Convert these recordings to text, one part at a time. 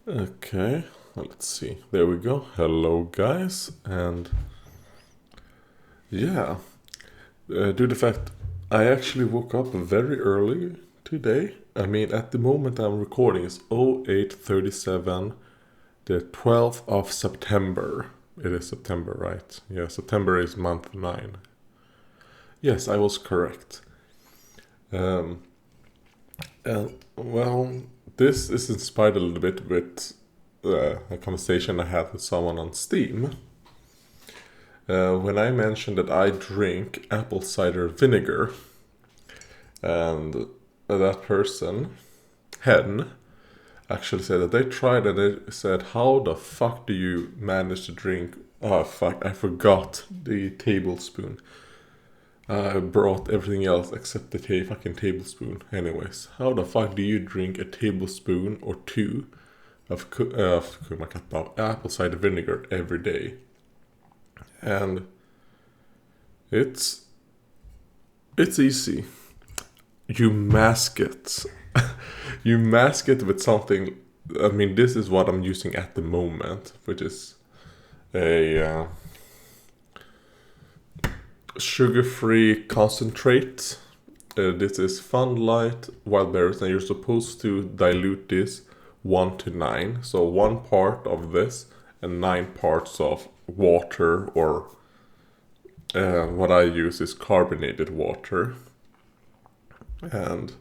Okay, let's see. There we go. Hello, guys, and yeah, due to the fact I actually woke up very early today. I mean, at the moment I'm recording, it's 08:37, the 12th of September. It is September, right? Yeah, September is month 9. Yes, I was correct. Well, this is inspired a little bit with a conversation I had with someone on Steam. When I mentioned that I drink apple cider vinegar, and that person, Hen, actually said that they tried and they said, "How the fuck do you manage to drink?" Oh fuck, I forgot the tablespoon. I brought everything else except the fucking tablespoon. Anyways, how the fuck do you drink a tablespoon or two of apple cider vinegar every day? And it's easy. You mask it. You mask it with something. I mean, this is what I'm using at the moment, which is a sugar-free concentrate. This is Fun Light wild berries, and you're supposed to dilute this 1 to 9. So 1 part of this and 9 parts of water, or what I use is carbonated water. And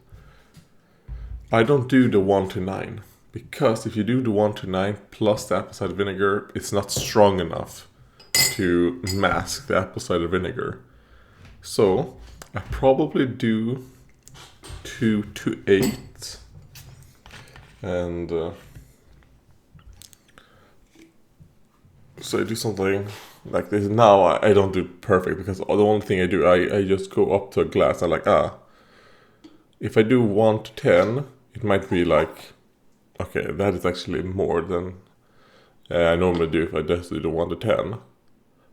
I don't do the 1 to 9 because if you do the 1 to 9 plus the apple cider vinegar, it's not strong enough to mask the apple cider vinegar. So I probably do 2 to 8, and so I do something like this. Now I don't do perfect because the only thing I do, I just go up to a glass. I'm like, if I do 1 to 10, it might be like, okay, that is actually more than I normally do if I just do the 1 to 10.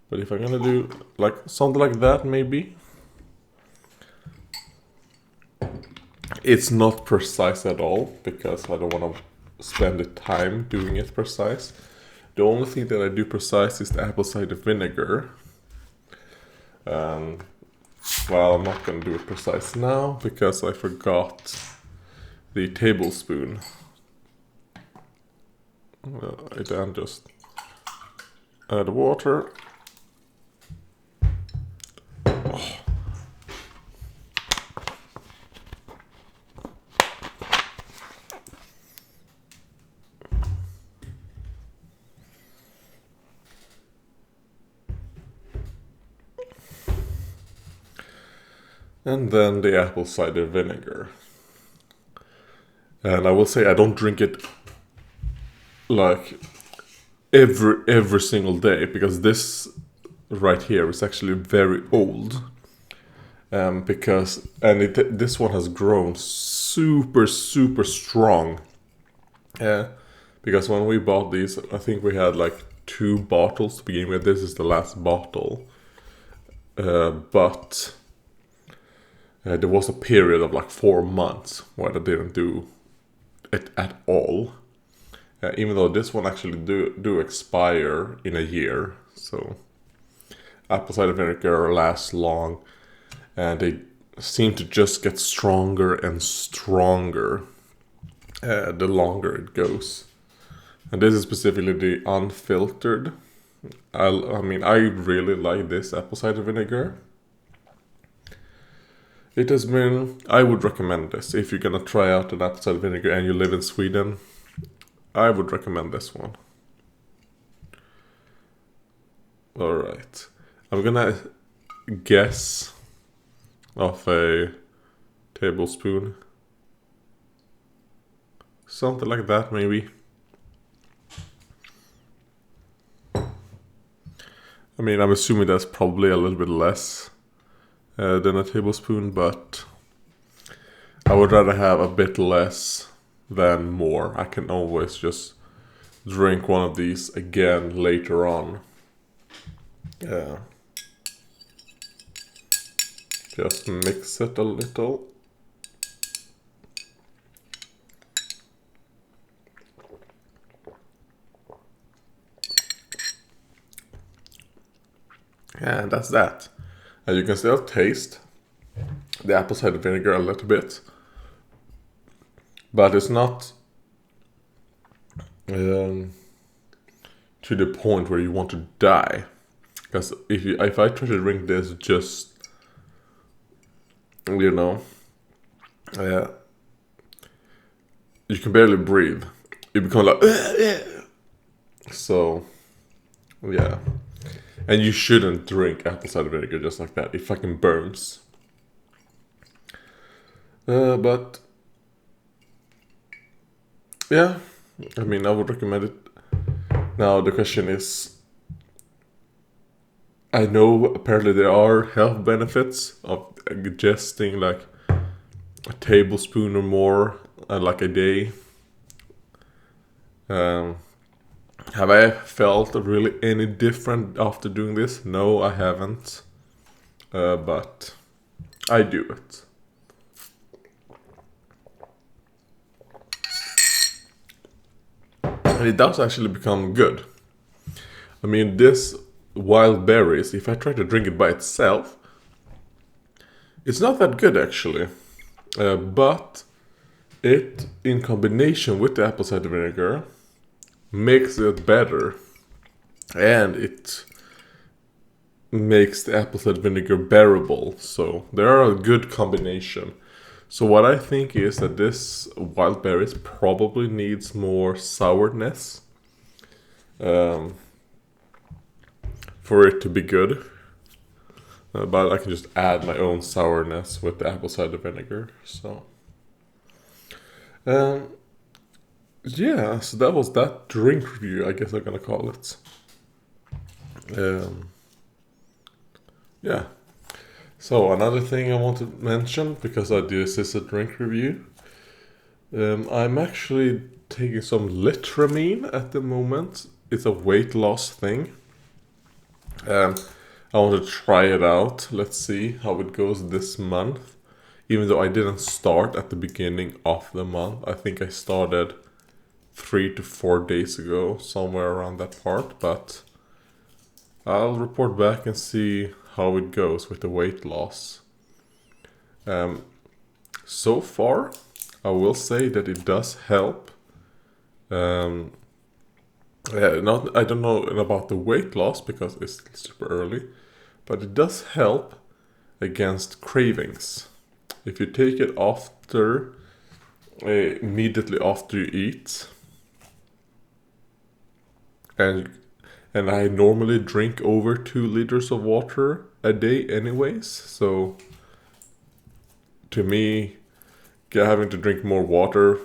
But if I'm gonna do like something like that, maybe. It's not precise at all because I don't want to spend the time doing it precise. The only thing that I do precise is the apple cider vinegar. Well, I'm not gonna do it precise now because I forgot the tablespoon. I then just add water. And then the apple cider vinegar. And I will say I don't drink it like every single day because this right here is actually very old. This one has grown super strong. Because when we bought these, I think we had like 2 bottles to begin with. This is the last bottle, but there was a period of like 4 months where I didn't do it at all. Even though this one actually do expire in a year, so apple cider vinegar lasts long, and they seem to just get stronger and stronger the longer it goes. And this is specifically the unfiltered. I mean, I really like this apple cider vinegar. It has been. I would recommend this if you're gonna try out an apple cider vinegar and you live in Sweden. I would recommend this one. Alright. I'm gonna guess of a tablespoon. Something like that, maybe. I mean, I'm assuming that's probably a little bit less than a tablespoon, but I would rather have a bit less than more. I can always just drink one of these again later on. Yeah. Just mix it a little. And that's that. And you can still taste the apple cider vinegar a little bit, but it's not to the point where you want to die. Because if I try to drink this just, you know, you can barely breathe. You become like, so, yeah. And you shouldn't drink apple cider vinegar just like that. It fucking burns. But, yeah, I mean, I would recommend it. Now, the question is, I know apparently there are health benefits of ingesting like a tablespoon or more like a day. Have I felt really any different after doing this? No, I haven't. But I do it. And it does actually become good. I mean, this wild berries, if I try to drink it by itself, it's not that good actually. But it, in combination with the apple cider vinegar, makes it better. And it makes the apple cider vinegar bearable. So they are a good combination. So what I think is that this wild berries probably needs more sourness for it to be good. But I can just add my own sourness with the apple cider vinegar. So yeah, so that was that drink review, I guess I'm gonna call it. Yeah. So another thing I want to mention, because this is a drink review, I'm actually taking some Litramine at the moment. It's a weight loss thing. I want to try it out. Let's see how it goes this month. Even though I didn't start at the beginning of the month. I think I started 3 to 4 days ago, somewhere around that part. But I'll report back and see how it goes with the weight loss. So far, I will say that it does help. I don't know about the weight loss because it's super early, but it does help against cravings. If you take it after, immediately after you eat, and I normally drink over 2 liters of water a day anyways, so to me, having to drink more water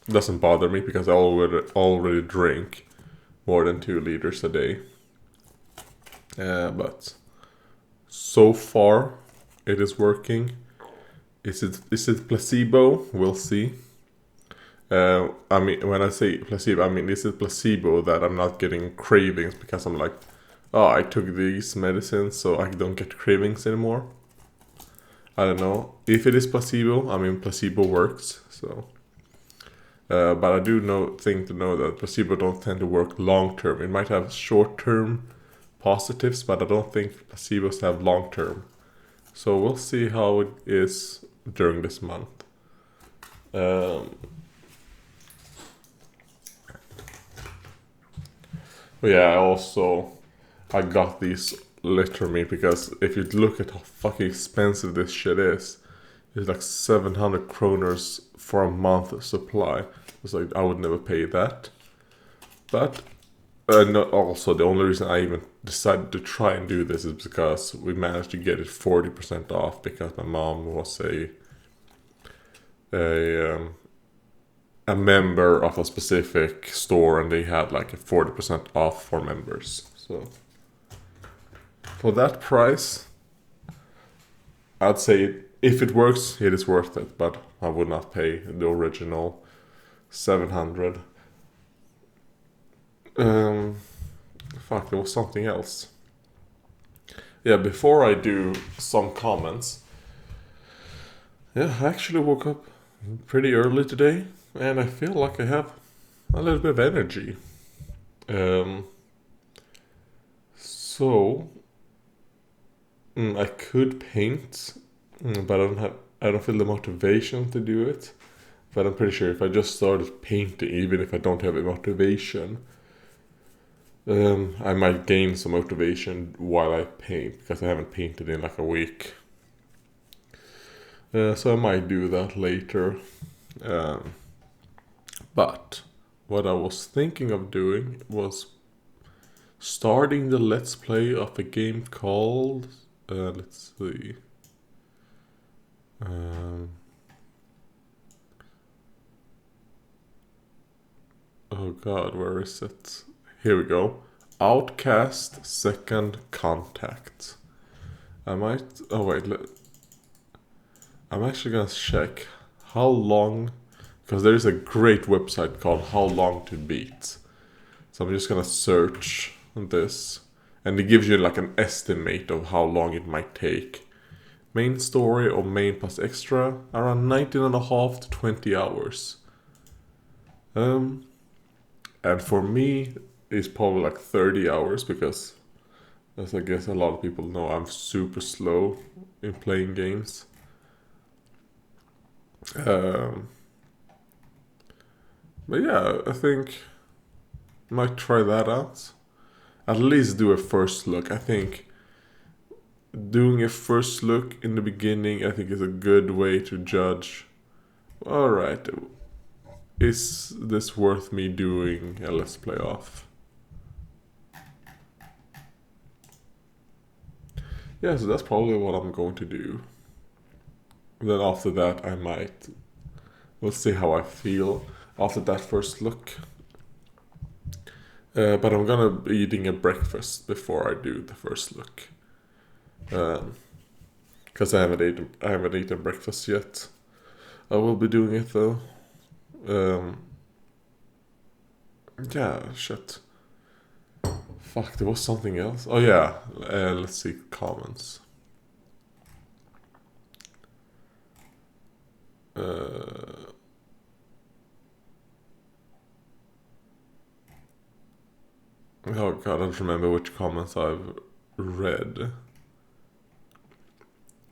doesn't bother me because I already drink more than 2 liters a day. But so far, it is working. Is it placebo? We'll see. I mean, when I say placebo, I mean, is it placebo that I'm not getting cravings because I'm like, oh, I took these medicines so I don't get cravings anymore? I don't know. If it is placebo, I mean, placebo works, so. But I do know that placebo don't tend to work long term. It might have short term positives, but I don't think placebos have long term. So we'll see how it is during this month. But yeah, I got these literally because if you look at how fucking expensive this shit is, it's like 700 kroners for a month supply. It's like, I would never pay that. But also, the only reason I even decided to try and do this is because we managed to get it 40% off because my mom was a member of a specific store and they had like a 40% off for members. So for that price, I'd say if it works, it is worth it, but I would not pay the original 700. Fuck, there was something else. Yeah, before I do some comments, yeah, I actually woke up pretty early today and I feel like I have a little bit of energy. So I could paint, but I don't feel the motivation to do it. But I'm pretty sure if I just started painting, even if I don't have a motivation, I might gain some motivation while I paint, because I haven't painted in like a week. So I might do that later. But what I was thinking of doing was starting the Let's Play of a game called... let's see... oh god, where is it? Here we go. Outcast Second Contact. I might... oh wait, I'm actually gonna check how long... because there is a great website called How Long to Beat. So I'm just gonna search this. And it gives you like an estimate of how long it might take. Main story or main plus extra, around 19.5 to 20 hours. And for me, it's probably like 30 hours, because as I guess a lot of people know, I'm super slow in playing games. But yeah, I think I might try that out. At least do a first look. I think doing a first look in the beginning, I think, is a good way to judge. Alright, is this worth me doing a Let's Play of? Yeah, so that's probably what I'm going to do. Then after that I might... we'll see how I feel after that first look. But I'm gonna be eating a breakfast before I do the first look. Because I haven't eaten breakfast yet. I will be doing it though. Yeah, shit. Fuck, there was something else. Oh yeah, let's see comments. Oh god, I don't remember which comments I've read.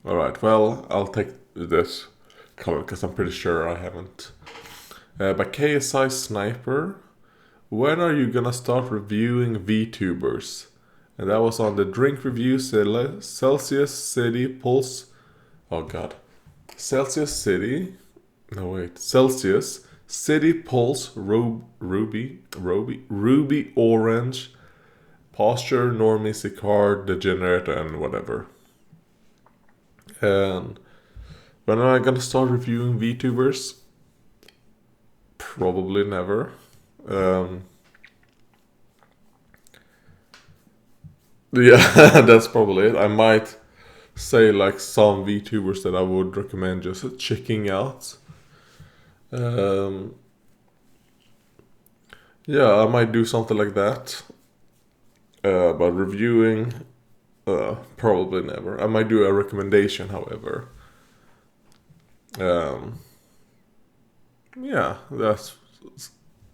Alright, well, I'll take this comment because I'm pretty sure I haven't. By KSI Sniper, when are you gonna start reviewing VTubers? And that was on the drink review, Celsius City Pulse. Oh god. Celsius City Pulse Ruby Orange Posture Normie Sicard Degenerate and whatever. And when am I gonna start reviewing VTubers? Probably never. Yeah, that's probably it. I might say like some VTubers that I would recommend just checking out. Yeah, I might do something like that. But reviewing, probably never. I might do a recommendation, however. Yeah, that's...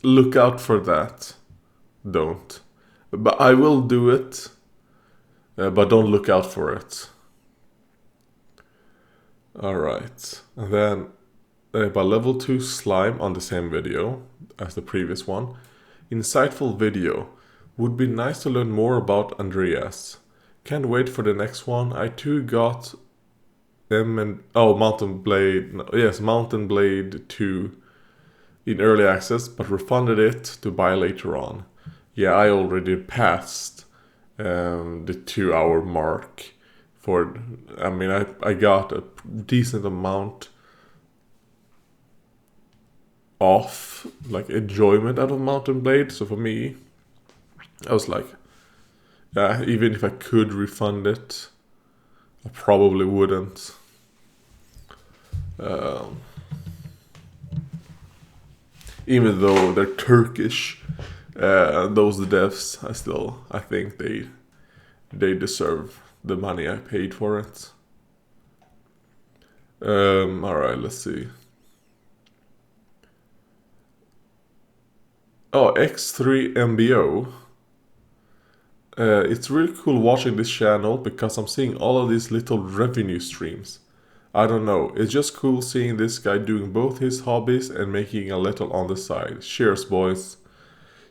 look out for that. Don't. But I will do it. But don't look out for it. Alright. And then by level 2 slime on the same video as the previous one. Insightful video. Would be nice to learn more about Andreas. Can't wait for the next one. I too got Mountain Blade 2 in early access, but refunded it to buy later on. Yeah, I already passed the 2-hour mark for... I mean, I got a decent amount of like enjoyment out of Mountain Blade, so for me, I was like, yeah, even if I could refund it, I probably wouldn't. Even though they're Turkish, those devs, I think they deserve the money I paid for it. Alright, let's see. Oh, X3MBO. it's really cool watching this channel because I'm seeing all of these little revenue streams. I don't know, it's just cool seeing this guy doing both his hobbies and making a little on the side. Cheers, boys.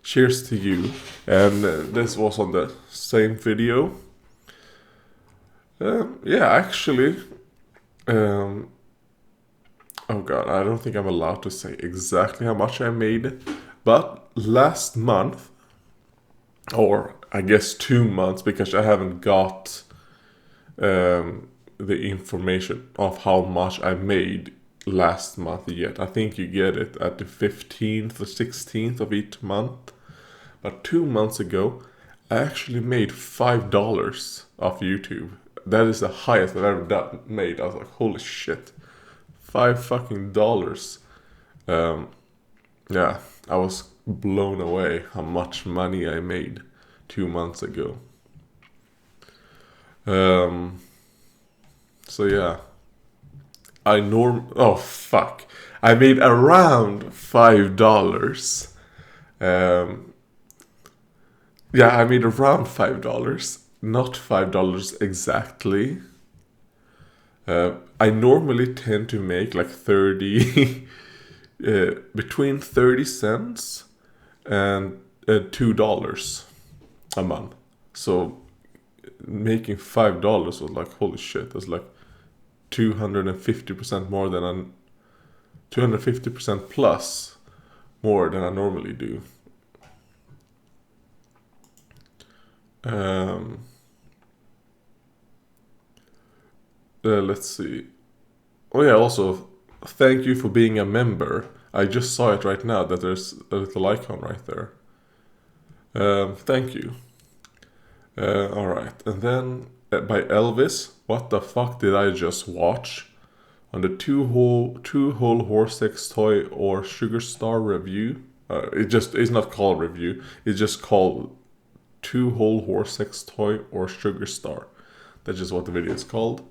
Cheers to you. And this was on the same video. Yeah, actually, oh god, I don't think I'm allowed to say exactly how much I made, but last month, or I guess 2 months, because I haven't got the information of how much I made last month yet. I think you get it at the 15th or 16th of each month. But 2 months ago, I actually made $5 off YouTube. That is the highest I've ever made. I was like, holy shit. $5 yeah, I was blown away how much money I made 2 months ago. So yeah. Oh fuck. I made around $5. Yeah, I made around $5. Not $5 exactly. I normally tend to make like 30 between 30 cents and $2 a month. So making $5 was like, holy shit, that's like 250% more than 250% plus more than I normally do. Let's see. Oh yeah, also thank you for being a member. I just saw it right now that there's a little icon right there. Thank you. Alright, and then by Elvis, what the fuck did I just watch? On the two whole horse sex toy or sugar star review. It's not called review. It's just called 2 whole horse sex toy or sugar star. That's just what the video is called.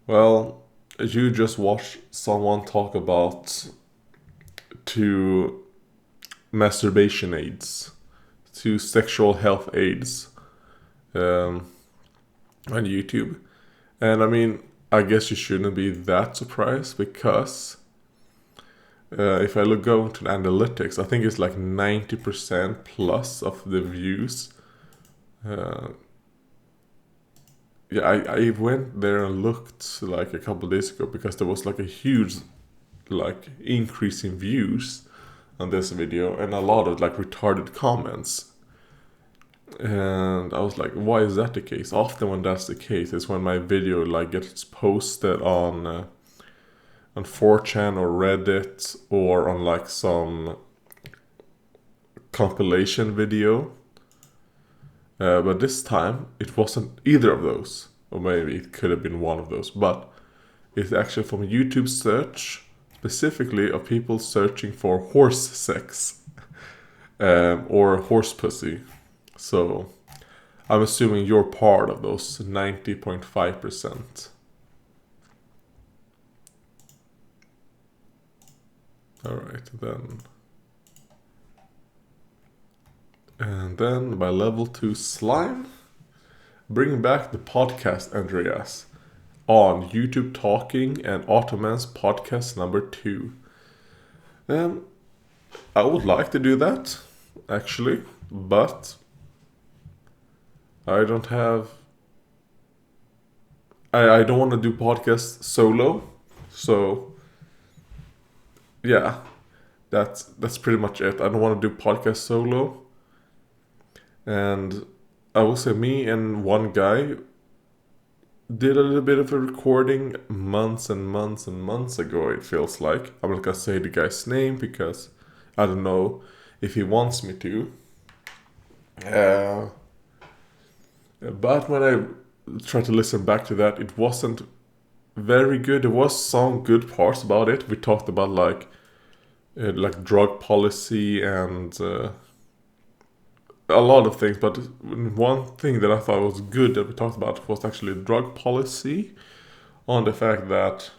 Well, you just watched someone talk about 2 masturbation aids, 2 sexual health aids on YouTube. And I mean, I guess you shouldn't be that surprised because if I go into the analytics, I think it's like 90% plus of the views. Yeah, I went there and looked like a couple of days ago because there was like a huge like increase in views on this video and a lot of like retarded comments. And I was like, why is that the case? Often when that's the case is when my video like gets posted on 4chan or Reddit or on like some compilation video. But this time it wasn't either of those, or maybe it could have been one of those, but it's actually from a YouTube search, specifically of people searching for horse sex or horse pussy. So I'm assuming you're part of those 90.5%. Alright, then. And then by level 2 slime, bring back the podcast, Andreas, on YouTube Talking and Ottoman's podcast number 2. I would like to do that, actually, but I don't have... I don't want to do podcasts solo, so yeah, that's pretty much it. I don't want to do podcasts solo. And I will say me and one guy did a little bit of a recording months and months and months ago, it feels like. I'm not gonna say the guy's name because I don't know if he wants me to. But when I tried to listen back to that, it wasn't very good. There was some good parts about it. We talked about like drug policy and a lot of things, but one thing that I thought was good that we talked about was actually drug policy, on the fact that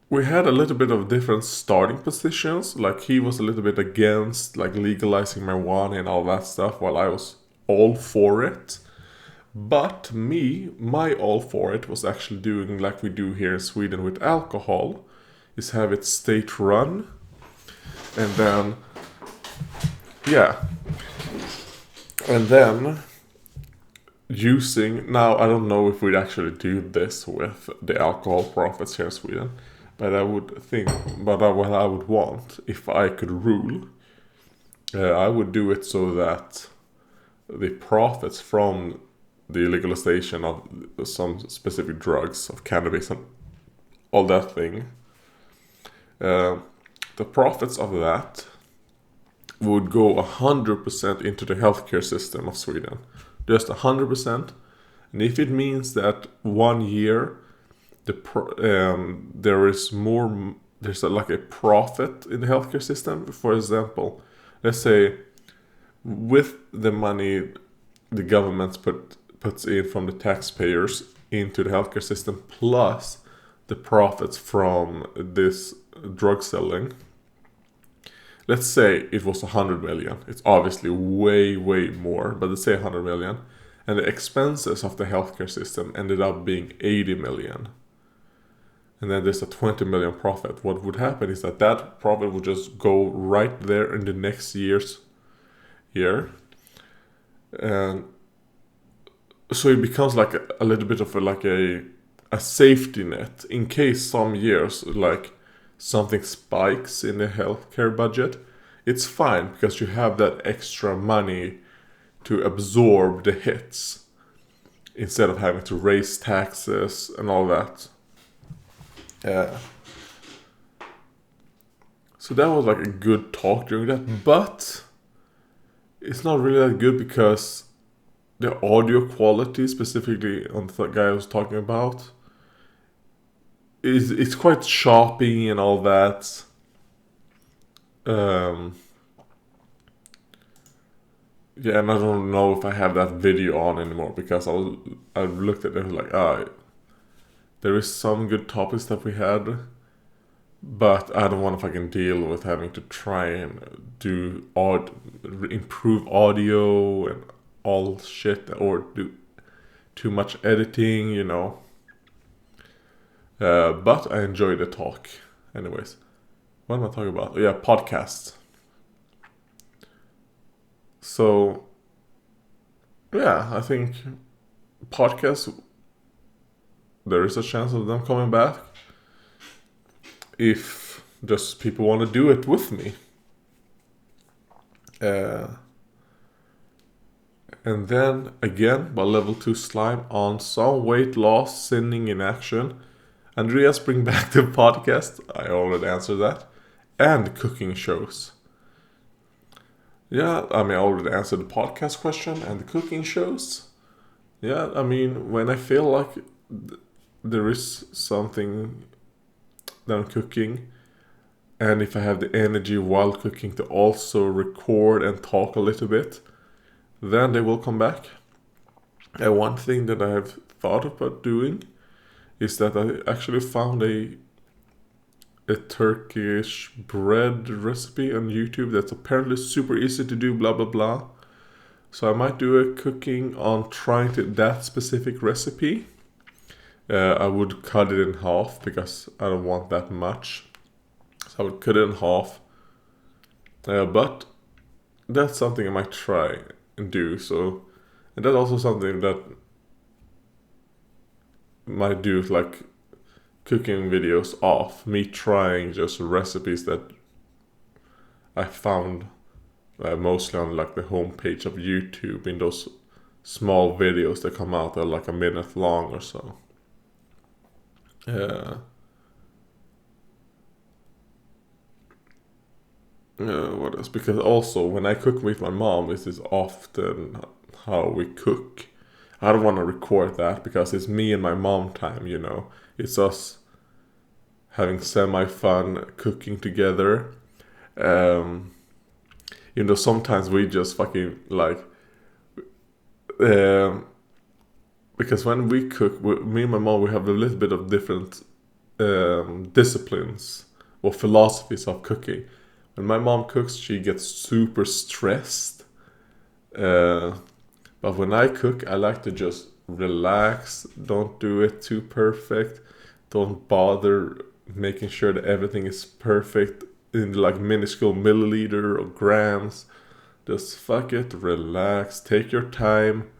we had a little bit of different starting positions. Like he was a little bit against like legalizing marijuana and all that stuff, while I was all for it. But my all for it was actually doing like we do here in Sweden with alcohol, is have it state run, and then yeah, and then using, now I don't know if we'd actually do this with the alcohol profits here in Sweden, but I would think, but what I would want if I could rule, I would do it so that the profits from the legalization of some specific drugs, of cannabis and all that thing, the profits of that would go 100% into the healthcare system of Sweden. Just 100%. And if it means that 1 year there is more, there's like a profit in the healthcare system. For example, let's say with the money the government puts in from the taxpayers into the healthcare system, plus the profits from this drug selling. Let's say it was 100 million. It's obviously way more, but let's say 100 million. And the expenses of the healthcare system ended up being 80 million. And then there's a 20 million profit. What would happen is that profit would just go right there in the next year's year. And so it becomes like a little bit of a safety net in case some years like something spikes in the healthcare budget. It's fine because you have that extra money to absorb the hits instead of having to raise taxes and all that. So that was like a good talk during that, but it's not really that good because the audio quality, specifically on the guy I was talking about, it's quite choppy and all that. Yeah, and I don't know if I have that video on anymore because I looked at it like, there is some good topics that we had, but I don't want to fucking deal with having to try and improve audio and all shit, or do too much editing, you know. But I enjoyed the talk. Anyways, what am I talking about? Yeah, podcasts. So, yeah, I think podcasts, there is a chance of them coming back if just people want to do it with me. And then again, by level 2 slime on some weight loss, sinning in action. Andreas, bring back the podcast. I already answered that. And cooking shows. Yeah, I mean, I already answered the podcast question and the cooking shows. Yeah, I mean, when I feel like there is something that I'm cooking, and if I have the energy while cooking to also record and talk a little bit, then they will come back. And one thing that I have thought about doing is that I actually found a Turkish bread recipe on YouTube that's apparently super easy to do, blah blah blah. So I might do a cooking on trying that specific recipe. I would cut it in half because I don't want that much. So I would cut it in half. But that's something I might try and do. So, and that's also something that might do like cooking videos off me trying just recipes that I found mostly on like the homepage of YouTube, in those small videos that come out that are like a minute long or so. What else? Because also when I cook with my mom, this is often how we cook. I don't want to record that because it's me and my mom time, you know. It's us having semi-fun cooking together. You know, sometimes we just fucking like... because when we cook, me and my mom, we have a little bit of different disciplines or philosophies of cooking. When my mom cooks, she gets super stressed. But when I cook, I like to just relax. Don't do it too perfect. Don't bother making sure that everything is perfect in like minuscule milliliter or grams. Just fuck it, relax, take your time.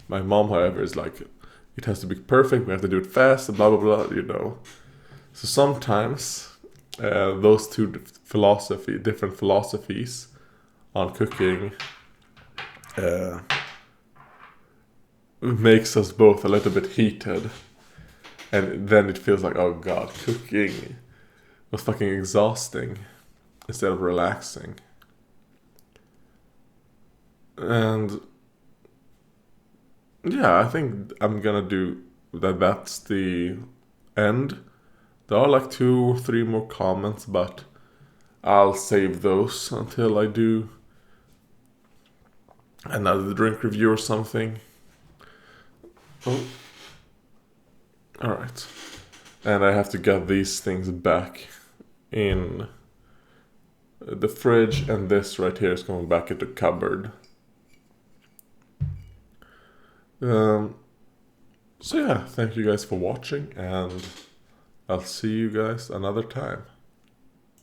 My mom, however, is like, it has to be perfect. We have to do it fast. Blah blah blah. You know. So sometimes those two different philosophies on cooking makes us both a little bit heated, and then it feels like, oh god, cooking was fucking exhausting instead of relaxing. And yeah, I think I'm gonna do that. That's the end. There are like 2 or 3 more comments, but I'll save those until I do another drink review or something. Oh. Alright. And I have to get these things back in the fridge, and this right here is going back into cupboard. So yeah, thank you guys for watching, and I'll see you guys another time.